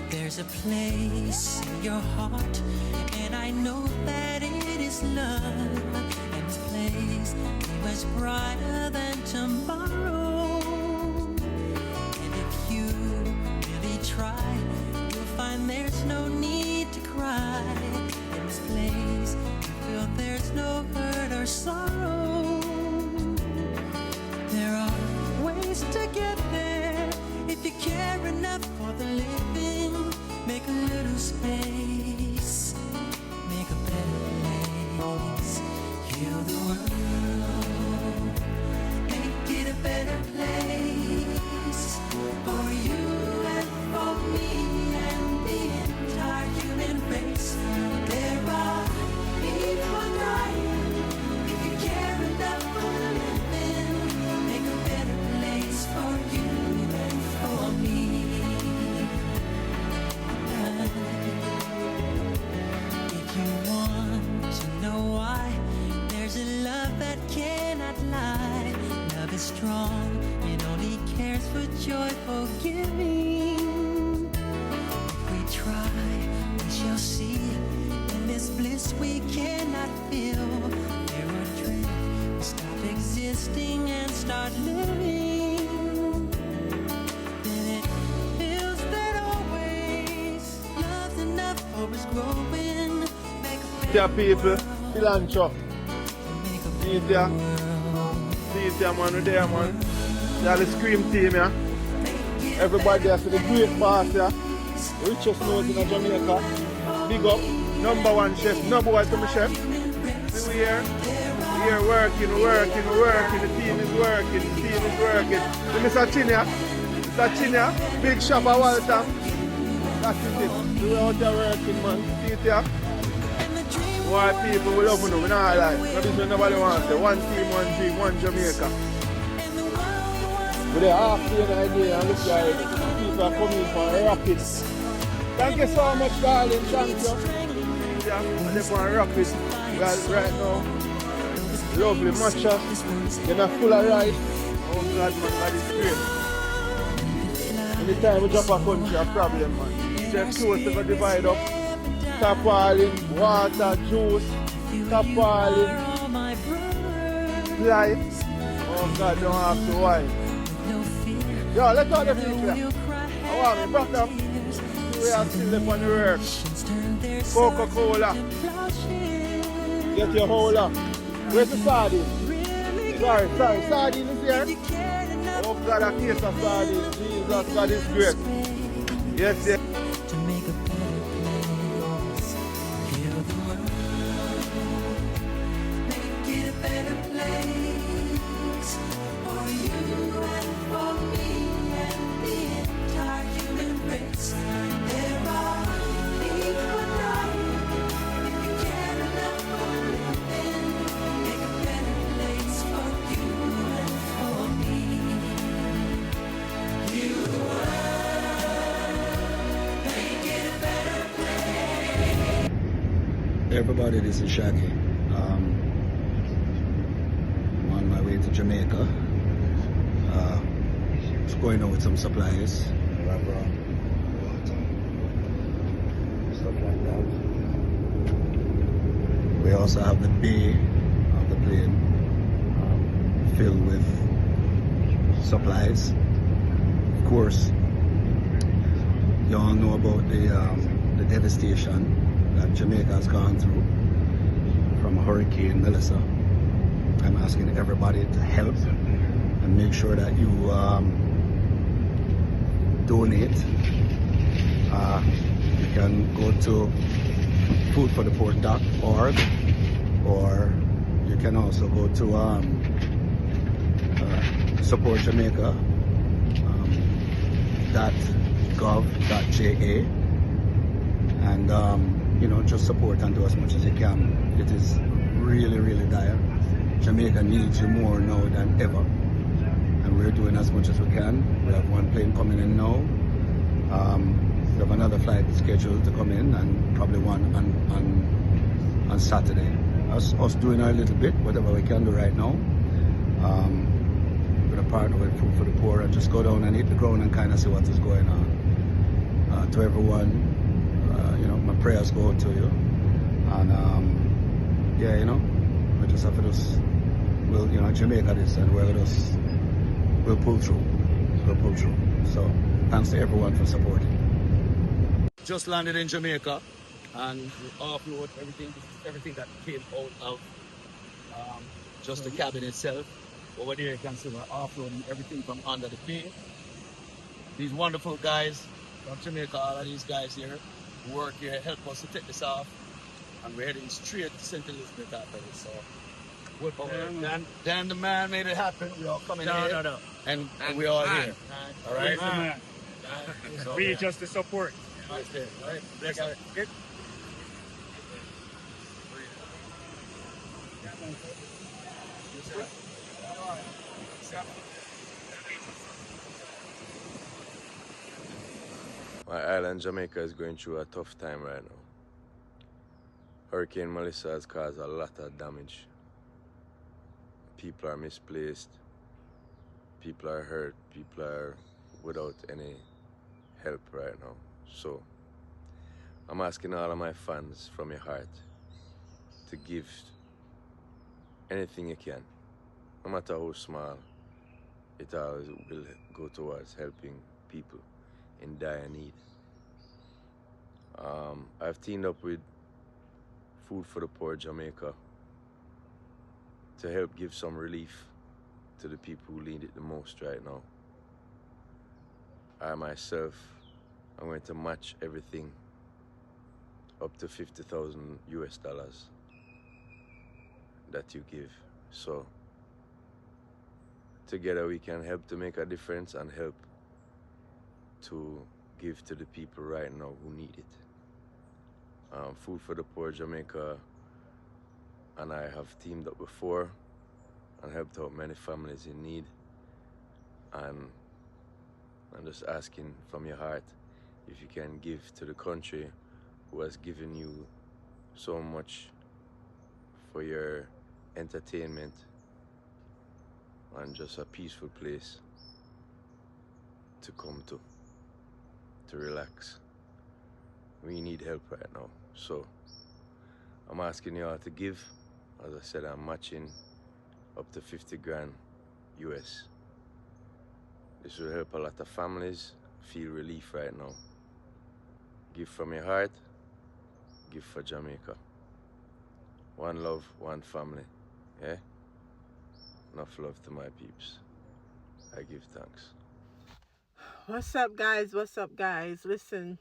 There's a place in your heart, and I know that it is love. And this place is much brighter than tomorrow. And if you really try, you'll find there's no need to cry. In this place, you feel there's no hurt or sorrow. There are ways to get there if you care enough for the living. Make a little space, make a better place. Heal the world, make it a better place for you and for me and the entire human race. There are people dying. If you care enough for the living, make a better place for you and for me. If you want to know why, there's a love that cannot lie. Love is strong, it only cares for joyful giving. If we try, we shall see. In this bliss we cannot feel. There are dreams, stop existing and start living. Then it feels that always love's enough for us growing. Make a Yeah, people, cilantro. See it here. See it here, man. We're there, man. Yeah, the Scream team, yeah. Everybody has the great boss, yeah. The richest nose in Jamaica. Big up. #1 chef. No boy to my chef. See we here. We here working. The team is working. So Mr. Chinya. Mr. Chinya. Big shop at Waltham. That is it. We're out there working, man. See it here. Why people will love you, we not like. Nobody nobody wants it. One team, one dream, one Jamaica. But they half the idea and look like people are coming for rockets. Thank you so much, darling. Thank you. Yeah, and they're going rockets. Well, right now, lovely matcha. They're not full of rice. Oh God, man, that is great. Anytime we drop a country, a problem, man. They're close to divide up. Tarpaulin, water, juice, tarpaulin, light. Oh God, don't have to wine. Yo, let's all the people here. I want me, back up. We are still up on the work. Coca-Cola. Get your hole up. Where's the sardine? Sorry, sardine is here. Oh God, a case of sardine. Jesus, God is great. Yes, yes. Everybody, this is Shaggy. I'm on my way to Jamaica. Just going out with some supplies, rubber, water, stuff like that. We also have the bay of the plane filled with supplies. Of course, you all know about the devastation that Jamaica has gone through from Hurricane Melissa. I'm asking everybody to help and make sure that you donate. You can go to foodfortheport.org, or you can also go to Support Jamaica .gov.ja, and you know, just support and do as much as you can. It is really, really dire. Jamaica needs you more now than ever, and we're doing as much as we can. We have one plane coming in now. We have another flight scheduled to come in, and probably one on Saturday. Us doing our little bit, whatever we can do right now. with a partner with Food for the Poor, and just go down and hit the ground and kind of see what is going on. To everyone, my prayers go out to you. And we just have to Jamaica this, and we'll pull through. So thanks to everyone for supporting. Just landed in Jamaica, and we offload everything that came out of just the cabin itself. Over there you can see we're offloading everything from under the plane. These wonderful guys from Jamaica, all of these guys here work here, help us to take this off, and we're heading straight to St. Elizabeth after this. So Dan the man made it happen. We all coming here. No. And we all here. All right. We just the support. All right. Bless you. Good. My island, Jamaica, is going through a tough time right now. Hurricane Melissa has caused a lot of damage. People are misplaced. People are hurt. People are without any help right now. So, I'm asking all of my fans from your heart to give anything you can. No matter how small, it always will go towards helping people in dire need. I've teamed up with Food for the Poor Jamaica to help give some relief to the people who need it the most right now. I myself, I'm going to match everything up to $50,000 that you give. So together we can help to make a difference and help to give to the people right now who need it. Food for the Poor Jamaica and I have teamed up before and helped out many families in need. And I'm just asking from your heart if you can give to the country who has given you so much for your entertainment and just a peaceful place to come to relax. We need help right now. So I'm asking you all to give. As I said, I'm matching up to 50 grand US. This will help a lot of families feel relief right now. Give from your heart, give for Jamaica. One love, one family, yeah? Enough love to my peeps. I give thanks. What's up, guys? Listen,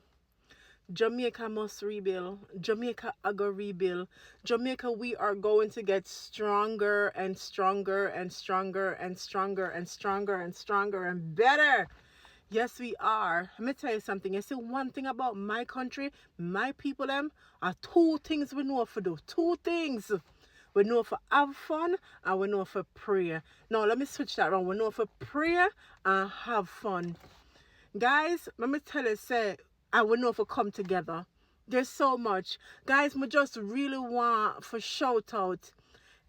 Jamaica must rebuild. Jamaica go rebuild. Jamaica, we are going to get stronger and stronger and stronger and stronger and stronger and stronger and better. Yes, we are. Let me tell you something. You see, one thing about my country, my people, them, are two things we know for do. Two things. We know for have fun and we know for prayer. Now, let me switch that around. We know for prayer and have fun. Guys, let me tell you, say, I will know if we come together. There's so much. Guys, we just really want for shout out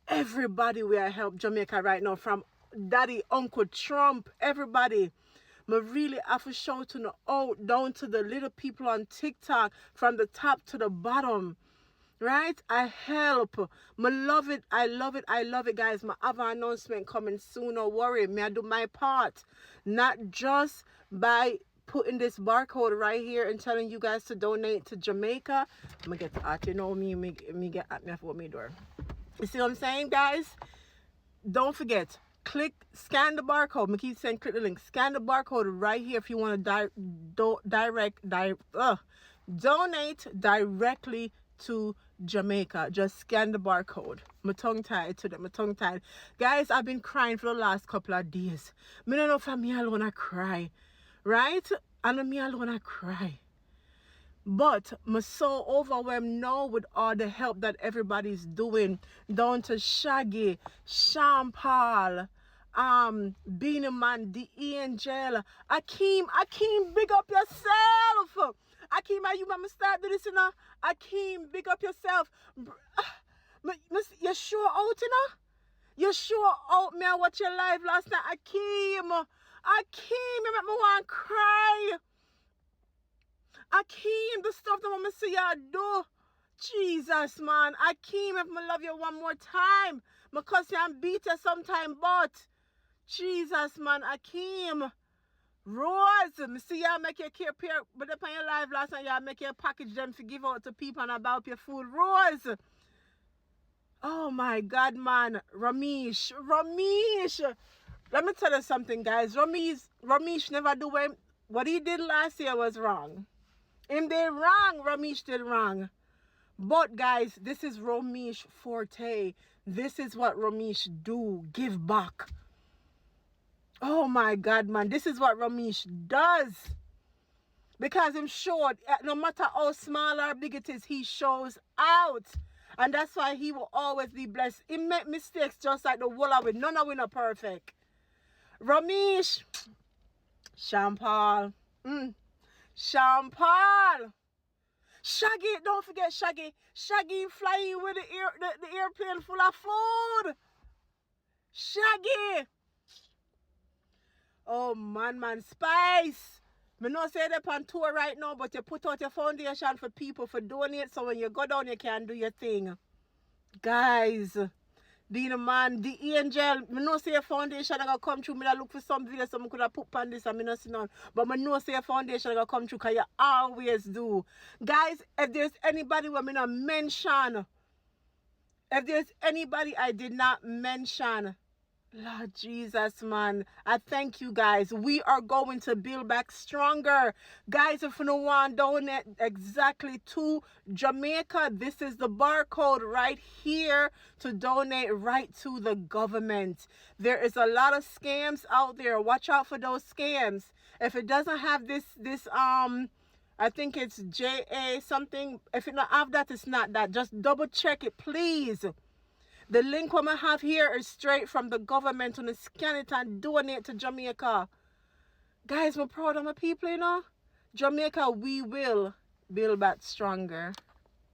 everybody we are help Jamaica right now, from Daddy, Uncle Trump, everybody. We really have to shout out down to the little people on TikTok, from the top to the bottom. Right? I help. I love it, guys. I have an announcement coming soon. Don't worry. I do my part. Not just by putting this barcode right here and telling you guys to donate to Jamaica. I'm gonna get at me get at me for me door. You see what I'm saying, guys? Don't forget, scan the barcode. I keep saying click the link. Scan the barcode right here if you want to donate directly to Jamaica. Just scan the barcode. My tongue tied. Guys, I've been crying for the last couple of days. I don't know if I'm me alone I cry. Right? And me alone I cry. But I'm so overwhelmed now with all the help that everybody's doing. Down to Shaggy, Sean Paul, Beanie Man, The Angel, Akeem, big up yourself. Akeem, are you mama start do this, you know? Akeem, big up yourself. You sure out, you know? You sure out me and watch your live last night. Akeem, you make me want to cry. Akeem, the stuff that I see you do. Jesus, man. Akeem, if I love you one more time. Because you and beat you sometime, but Jesus, man. Akeem. Rose, I see you make your care pair, but upon your live last night, you make your package them to give out to people and about your food. Rose. Oh my God, man. Ramesh. Let me tell you something, guys. Ramesh never do what he did last year was wrong. Him did wrong, Ramesh did wrong. But guys, this is Ramesh forte. This is what Ramesh do. Give back. Oh my God, man. This is what Ramesh does. Because I'm sure, no matter how small or big it is, he shows out. And that's why he will always be blessed. He make mistakes just like the whole of it. None of it are perfect. Ramesh. Sean Paul. Sean Paul. Shaggy, don't forget Shaggy. Shaggy flying with the airplane full of food. Shaggy. Oh, man. Spice. I know say they're on tour right now, but you put out your foundation for people for donate, so when you go down, you can do your thing. Guys, Dina man, the angel, I know say your foundation are going to come through. I look for some videos so I could have put on this and I not see none. But I know say your foundation are going to come through because you always do. Guys, if there's anybody who I not mention, if there's anybody I did not mention, Lord Jesus, man, I thank you guys. We are going to build back stronger. Guys, if you don't want to donate exactly to Jamaica, this is the barcode right here to donate right to the government. There is a lot of scams out there. Watch out for those scams. If it doesn't have this I think it's JA something. If it not have that, it's not that. Just double check it, please. The link we have here is straight from the government. To scan it and donate to Jamaica. Guys, we're proud of my people, you know. Jamaica, we will build back stronger.